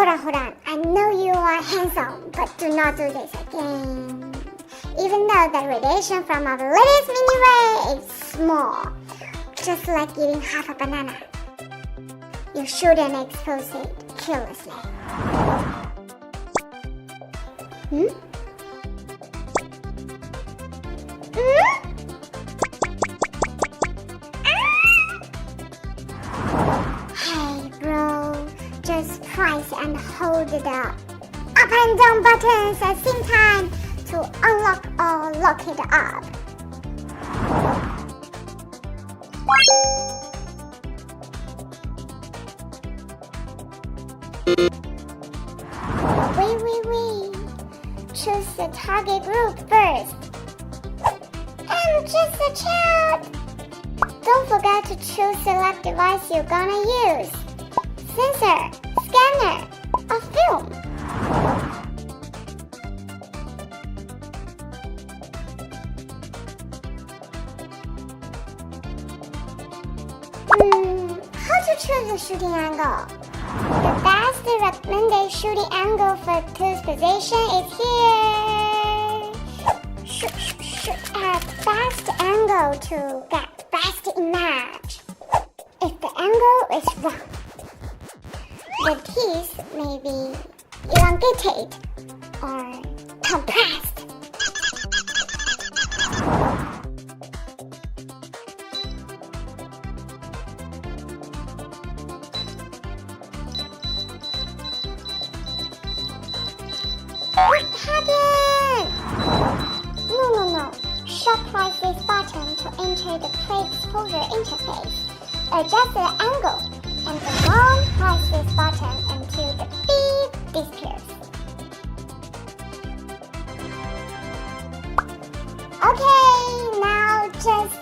hold on. I know you are handsome, but do not do this again. Even though the radiation from our latest mini ray is small, just like eating half a banana, you shouldn't expose it carelessly. Hey bro, just press and hold the up and down buttons at the same time to unlock or lock it up. Wait. Choose the target group first. I'm just a child. Don't forget to choose select device you're gonna use. Sensor, scanner, or film. How to choose the shooting angle? The best recommended shooting angle for tooth position is here. Shoot at best angle to get best image. If the angle is wrong, the teeth may be elongated or compressed. What happened? No. Short press this button to enter the pre-exposure interface. Adjust the angle and then long press this button until the beep disappears. Okay, now just